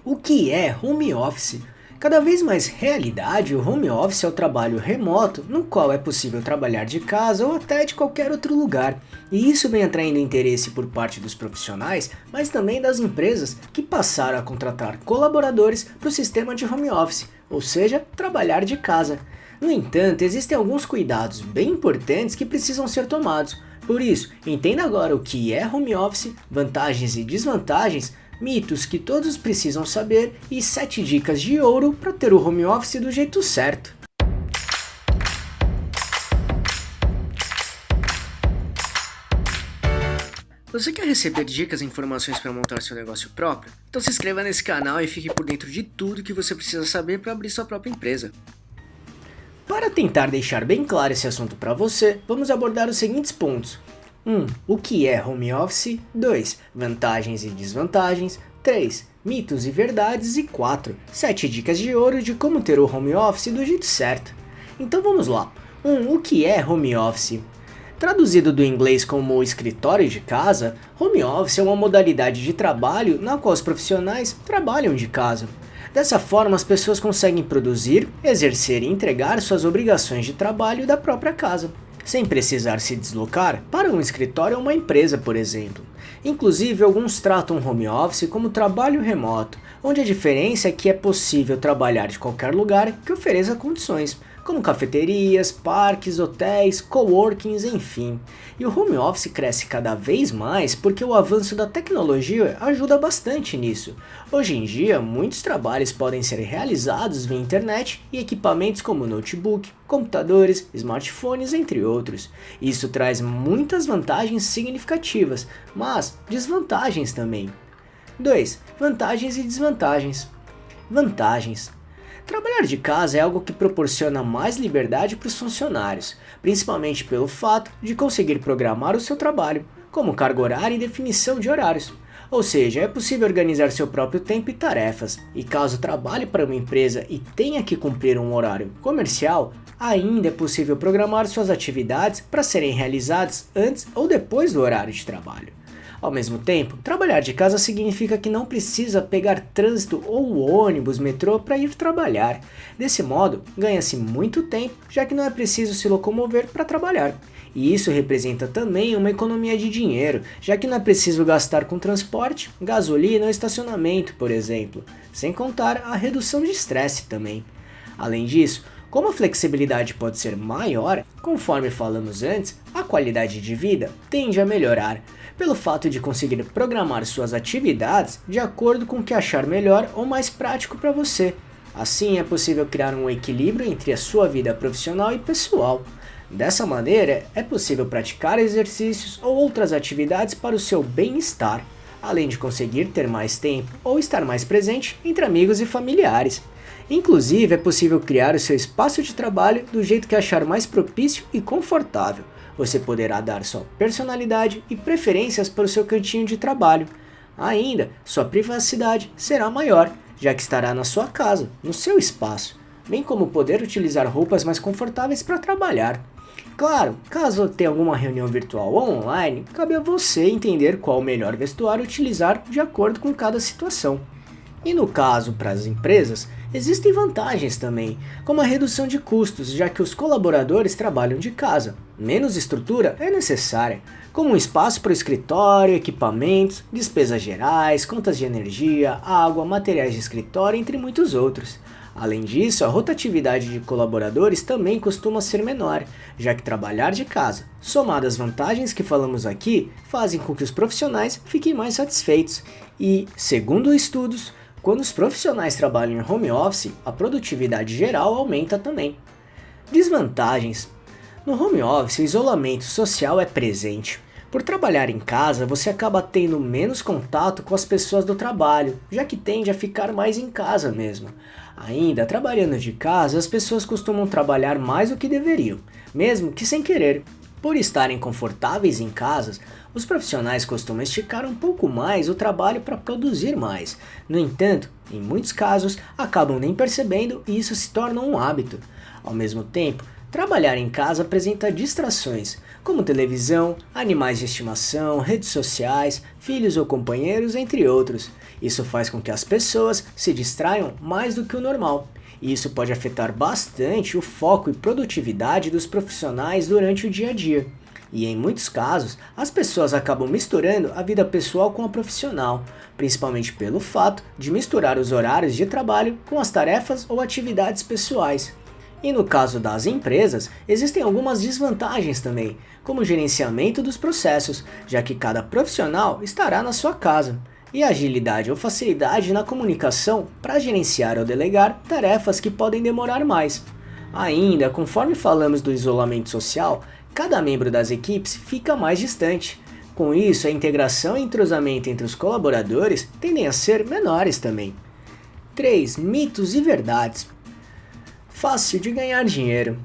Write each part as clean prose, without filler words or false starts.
O que é home office? Cada vez mais realidade, o home office é o trabalho remoto, no qual é possível trabalhar de casa ou até de qualquer outro lugar. E isso vem atraindo interesse por parte dos profissionais, mas também das empresas que passaram a contratar colaboradores para o sistema de home office, ou seja, trabalhar de casa. No entanto, existem alguns cuidados bem importantes que precisam ser tomados. Por isso, entenda agora o que é home office, vantagens e desvantagens, mitos que todos precisam saber e 7 dicas de ouro para ter o home office do jeito certo. Você quer receber dicas e informações para montar seu negócio próprio? Então se inscreva nesse canal e fique por dentro de tudo que você precisa saber para abrir sua própria empresa. Para tentar deixar bem claro esse assunto para você, vamos abordar os seguintes pontos. 1. O que é home office? 2. Vantagens e desvantagens. 3. Mitos e verdades. E 4. 7 dicas de ouro de como ter o home office do jeito certo. Então vamos lá. 1. O que é home office? Traduzido do inglês como escritório de casa, home office é uma modalidade de trabalho na qual os profissionais trabalham de casa. Dessa forma, as pessoas conseguem produzir, exercer e entregar suas obrigações de trabalho da própria casa, sem precisar se deslocar para um escritório ou uma empresa, por exemplo. Inclusive, alguns tratam home office como trabalho remoto, onde a diferença é que é possível trabalhar de qualquer lugar que ofereça condições, como cafeterias, parques, hotéis, coworkings, enfim. E o home office cresce cada vez mais porque o avanço da tecnologia ajuda bastante nisso. Hoje em dia, muitos trabalhos podem ser realizados via internet e equipamentos como notebook, computadores, smartphones, entre outros. Isso traz muitas vantagens significativas, mas desvantagens também. 2. Vantagens e desvantagens. Vantagens. Trabalhar de casa é algo que proporciona mais liberdade para os funcionários, principalmente pelo fato de conseguir programar o seu trabalho, como carga horária e definição de horários. Ou seja, é possível organizar seu próprio tempo e tarefas, e caso trabalhe para uma empresa e tenha que cumprir um horário comercial, ainda é possível programar suas atividades para serem realizadas antes ou depois do horário de trabalho. Ao mesmo tempo, trabalhar de casa significa que não precisa pegar trânsito ou ônibus, metrô para ir trabalhar. Desse modo, ganha-se muito tempo, já que não é preciso se locomover para trabalhar. E isso representa também uma economia de dinheiro, já que não é preciso gastar com transporte, gasolina ou estacionamento, por exemplo, sem contar a redução de estresse também. Além disso, como a flexibilidade pode ser maior, conforme falamos antes, a qualidade de vida tende a melhorar, pelo fato de conseguir programar suas atividades de acordo com o que achar melhor ou mais prático para você. Assim é possível criar um equilíbrio entre a sua vida profissional e pessoal. Dessa maneira, é possível praticar exercícios ou outras atividades para o seu bem-estar, além de conseguir ter mais tempo ou estar mais presente entre amigos e familiares. Inclusive, é possível criar o seu espaço de trabalho do jeito que achar mais propício e confortável. Você poderá dar sua personalidade e preferências para o seu cantinho de trabalho. Ainda, sua privacidade será maior, já que estará na sua casa, no seu espaço, bem como poder utilizar roupas mais confortáveis para trabalhar. Claro, caso tenha alguma reunião virtual ou online, cabe a você entender qual o melhor vestuário utilizar de acordo com cada situação. E no caso para as empresas, existem vantagens também, como a redução de custos, já que os colaboradores trabalham de casa. Menos estrutura é necessária, como um espaço para o escritório, equipamentos, despesas gerais, contas de energia, água, materiais de escritório, entre muitos outros. Além disso, a rotatividade de colaboradores também costuma ser menor, já que trabalhar de casa, somado às vantagens que falamos aqui, fazem com que os profissionais fiquem mais satisfeitos. E, segundo estudos, quando os profissionais trabalham em home office, a produtividade geral aumenta também. Desvantagens. No home office, o isolamento social é presente. Por trabalhar em casa, você acaba tendo menos contato com as pessoas do trabalho, já que tende a ficar mais em casa mesmo. Ainda, trabalhando de casa, as pessoas costumam trabalhar mais do que deveriam, mesmo que sem querer. Por estarem confortáveis em casa, os profissionais costumam esticar um pouco mais o trabalho para produzir mais. No entanto, em muitos casos, acabam nem percebendo e isso se torna um hábito. Ao mesmo tempo, trabalhar em casa apresenta distrações, como televisão, animais de estimação, redes sociais, filhos ou companheiros, entre outros. Isso faz com que as pessoas se distraiam mais do que o normal. E isso pode afetar bastante o foco e produtividade dos profissionais durante o dia a dia. E em muitos casos, as pessoas acabam misturando a vida pessoal com a profissional, principalmente pelo fato de misturar os horários de trabalho com as tarefas ou atividades pessoais. E no caso das empresas, existem algumas desvantagens também, como o gerenciamento dos processos, já que cada profissional estará na sua casa, e a agilidade ou facilidade na comunicação para gerenciar ou delegar tarefas que podem demorar mais. Ainda, conforme falamos do isolamento social, cada membro das equipes fica mais distante. Com isso, a integração e entrosamento entre os colaboradores tendem a ser menores também. 3. Mitos e verdades. Fácil de ganhar dinheiro.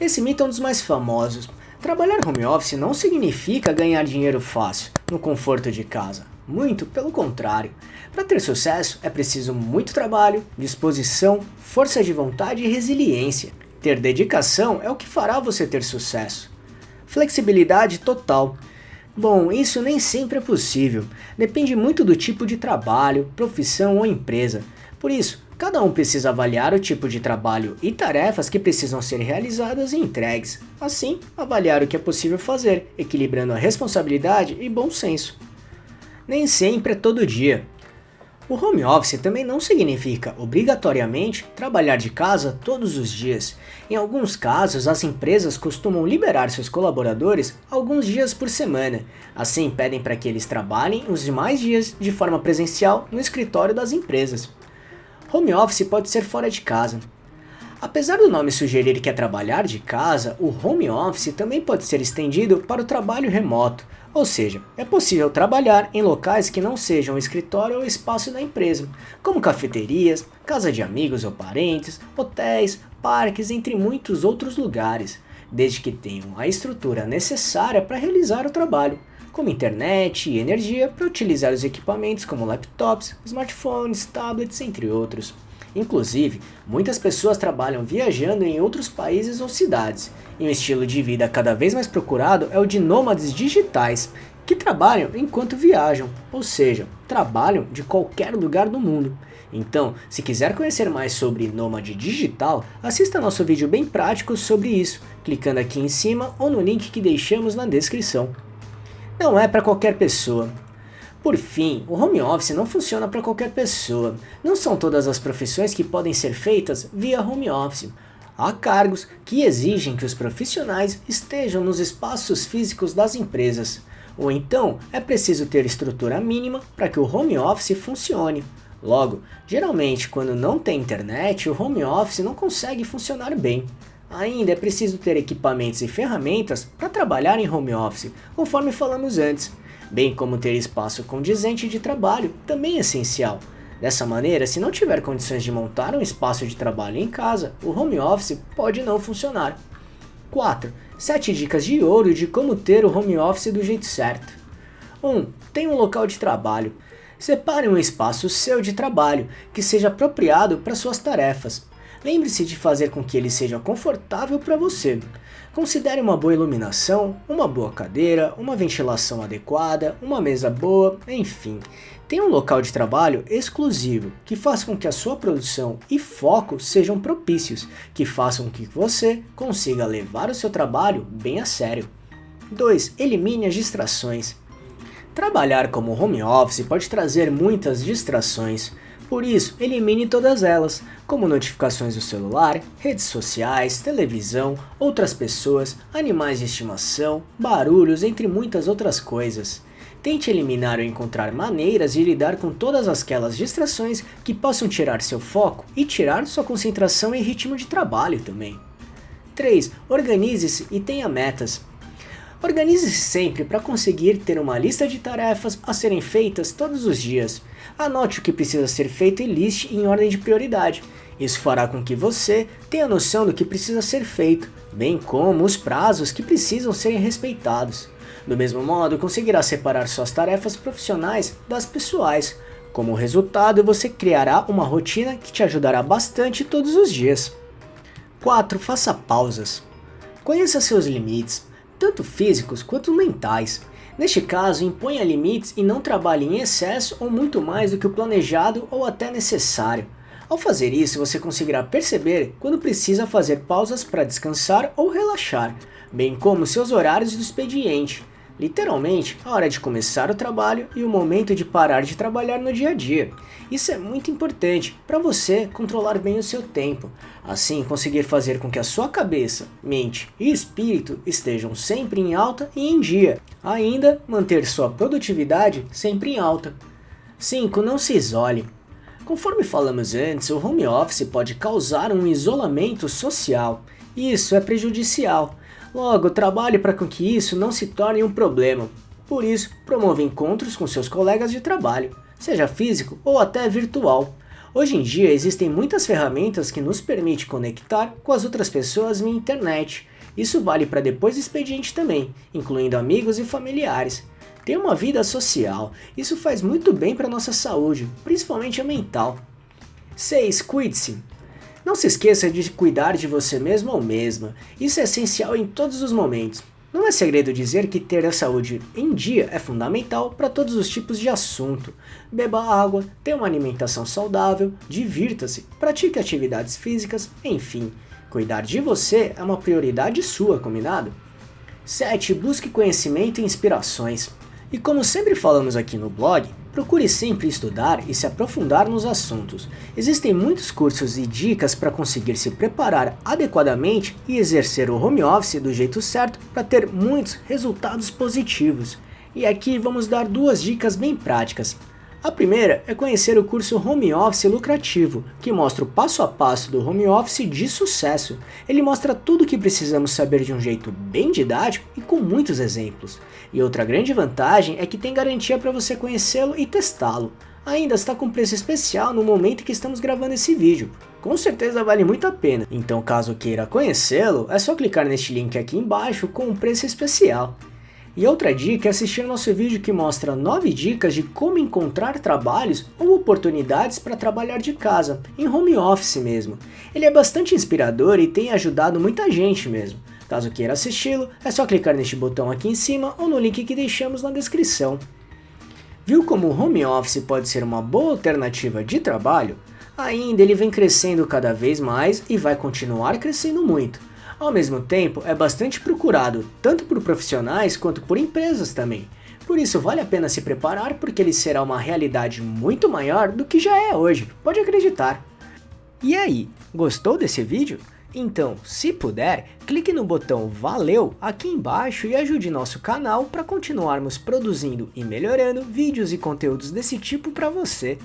Esse mito é um dos mais famosos. Trabalhar home office não significa ganhar dinheiro fácil, no conforto de casa. Muito pelo contrário. Para ter sucesso é preciso muito trabalho, disposição, força de vontade e resiliência. Ter dedicação é o que fará você ter sucesso. Flexibilidade total. Bom, isso nem sempre é possível. Depende muito do tipo de trabalho, profissão ou empresa. Por isso, cada um precisa avaliar o tipo de trabalho e tarefas que precisam ser realizadas e entregues. Assim, avaliar o que é possível fazer, equilibrando a responsabilidade e bom senso. Nem sempre é todo dia. O home office também não significa, obrigatoriamente, trabalhar de casa todos os dias. Em alguns casos, as empresas costumam liberar seus colaboradores alguns dias por semana. Assim, pedem para que eles trabalhem os demais dias de forma presencial no escritório das empresas. Home office pode ser fora de casa. Apesar do nome sugerir que é trabalhar de casa, o home office também pode ser estendido para o trabalho remoto, ou seja, é possível trabalhar em locais que não sejam o escritório ou espaço da empresa, como cafeterias, casa de amigos ou parentes, hotéis, parques, entre muitos outros lugares, desde que tenham a estrutura necessária para realizar o trabalho, como internet e energia para utilizar os equipamentos como laptops, smartphones, tablets, entre outros. Inclusive, muitas pessoas trabalham viajando em outros países ou cidades, e um estilo de vida cada vez mais procurado é o de nômades digitais, que trabalham enquanto viajam, ou seja, trabalham de qualquer lugar do mundo. Então, se quiser conhecer mais sobre nômade digital, assista nosso vídeo bem prático sobre isso, clicando aqui em cima ou no link que deixamos na descrição. Não é para qualquer pessoa. Por fim, o home office não funciona para qualquer pessoa. Não são todas as profissões que podem ser feitas via home office. Há cargos que exigem que os profissionais estejam nos espaços físicos das empresas. Ou então, é preciso ter estrutura mínima para que o home office funcione. Logo, geralmente quando não tem internet, o home office não consegue funcionar bem. Ainda é preciso ter equipamentos e ferramentas para trabalhar em home office, conforme falamos antes. Bem como ter espaço condizente de trabalho também é essencial. Dessa maneira, se não tiver condições de montar um espaço de trabalho em casa, o home office pode não funcionar. 4. 7 dicas de ouro de como ter o home office do jeito certo. 1. Tenha um local de trabalho. Separe um espaço seu de trabalho que seja apropriado para suas tarefas. Lembre-se de fazer com que ele seja confortável para você. Considere uma boa iluminação, uma boa cadeira, uma ventilação adequada, uma mesa boa, enfim. Tenha um local de trabalho exclusivo, que faça com que a sua produção e foco sejam propícios, que façam com que você consiga levar o seu trabalho bem a sério. 2. Elimine as distrações. Trabalhar como home office pode trazer muitas distrações. Por isso, elimine todas elas, como notificações do celular, redes sociais, televisão, outras pessoas, animais de estimação, barulhos, entre muitas outras coisas. Tente eliminar ou encontrar maneiras de lidar com todas aquelas distrações que possam tirar seu foco e tirar sua concentração e ritmo de trabalho também. 3. Organize-se e tenha metas. Organize-se sempre para conseguir ter uma lista de tarefas a serem feitas todos os dias. Anote o que precisa ser feito e liste em ordem de prioridade. Isso fará com que você tenha noção do que precisa ser feito, bem como os prazos que precisam serem respeitados. Do mesmo modo, conseguirá separar suas tarefas profissionais das pessoais. Como resultado, você criará uma rotina que te ajudará bastante todos os dias. 4. Faça pausas. Conheça seus limites, tanto físicos quanto mentais. Neste caso, imponha limites e não trabalhe em excesso ou muito mais do que o planejado ou até necessário. Ao fazer isso, você conseguirá perceber quando precisa fazer pausas para descansar ou relaxar, bem como seus horários do expediente. Literalmente, a hora de começar o trabalho e o momento de parar de trabalhar no dia a dia. Isso é muito importante para você controlar bem o seu tempo, assim conseguir fazer com que a sua cabeça, mente e espírito estejam sempre em alta e em dia, ainda manter sua produtividade sempre em alta. 5. Não se isole. Conforme falamos antes, o home office pode causar um isolamento social. Isso é prejudicial. Logo, trabalhe para que isso não se torne um problema. Por isso, promova encontros com seus colegas de trabalho, seja físico ou até virtual. Hoje em dia existem muitas ferramentas que nos permitem conectar com as outras pessoas via internet. Isso vale para depois do expediente também, incluindo amigos e familiares. Ter uma vida social, isso faz muito bem para nossa saúde, principalmente a mental. 6. Cuide-se. Não se esqueça de cuidar de você mesmo ou mesma, isso é essencial em todos os momentos. Não é segredo dizer que ter a saúde em dia é fundamental para todos os tipos de assunto. Beba água, tenha uma alimentação saudável, divirta-se, pratique atividades físicas, enfim. Cuidar de você é uma prioridade sua, combinado? 7. Busque conhecimento e inspirações. E como sempre falamos aqui no blog, procure sempre estudar e se aprofundar nos assuntos. Existem muitos cursos e dicas para conseguir se preparar adequadamente e exercer o home office do jeito certo para ter muitos resultados positivos. E aqui vamos dar 2 dicas bem práticas. A primeira é conhecer o curso Home Office Lucrativo, que mostra o passo a passo do home office de sucesso. Ele mostra tudo o que precisamos saber de um jeito bem didático e com muitos exemplos. E outra grande vantagem é que tem garantia para você conhecê-lo e testá-lo. Ainda está com preço especial no momento que estamos gravando esse vídeo. Com certeza vale muito a pena, então caso queira conhecê-lo, é só clicar neste link aqui embaixo com um preço especial. E outra dica é assistir nosso vídeo que mostra 9 dicas de como encontrar trabalhos ou oportunidades para trabalhar de casa, em home office mesmo. Ele é bastante inspirador e tem ajudado muita gente mesmo. Caso queira assisti-lo, é só clicar neste botão aqui em cima ou no link que deixamos na descrição. Viu como o home office pode ser uma boa alternativa de trabalho? Ainda ele vem crescendo cada vez mais e vai continuar crescendo muito. Ao mesmo tempo, é bastante procurado, tanto por profissionais quanto por empresas também. Por isso vale a pena se preparar porque ele será uma realidade muito maior do que já é hoje, pode acreditar. E aí, gostou desse vídeo? Então, se puder, clique no botão Valeu aqui embaixo e ajude nosso canal para continuarmos produzindo e melhorando vídeos e conteúdos desse tipo para você.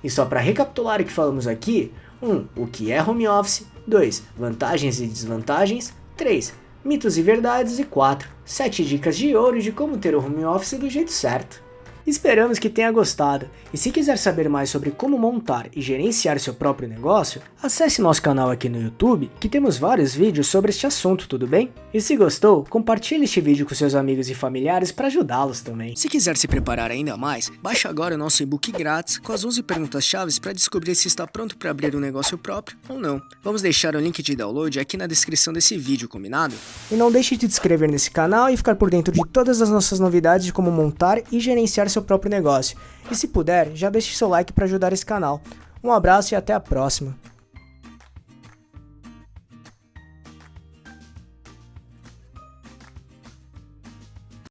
E só para recapitular o que falamos aqui, 1. O que é home office? 2. Vantagens e desvantagens. 3. Mitos e verdades. E 4. 7 dicas de ouro de como ter o home office do jeito certo. Esperamos que tenha gostado, e se quiser saber mais sobre como montar e gerenciar seu próprio negócio, acesse nosso canal aqui no YouTube, que temos vários vídeos sobre este assunto, tudo bem? E se gostou, compartilhe este vídeo com seus amigos e familiares para ajudá-los também. Se quiser se preparar ainda mais, baixe agora o nosso e-book grátis com as 11 perguntas-chave para descobrir se está pronto para abrir um negócio próprio ou não. Vamos deixar o link de download aqui na descrição desse vídeo, combinado? E não deixe de se inscrever nesse canal e ficar por dentro de todas as nossas novidades de como montar e gerenciar seu próprio negócio. E se puder, já deixe seu like para ajudar esse canal. Um abraço e até a próxima.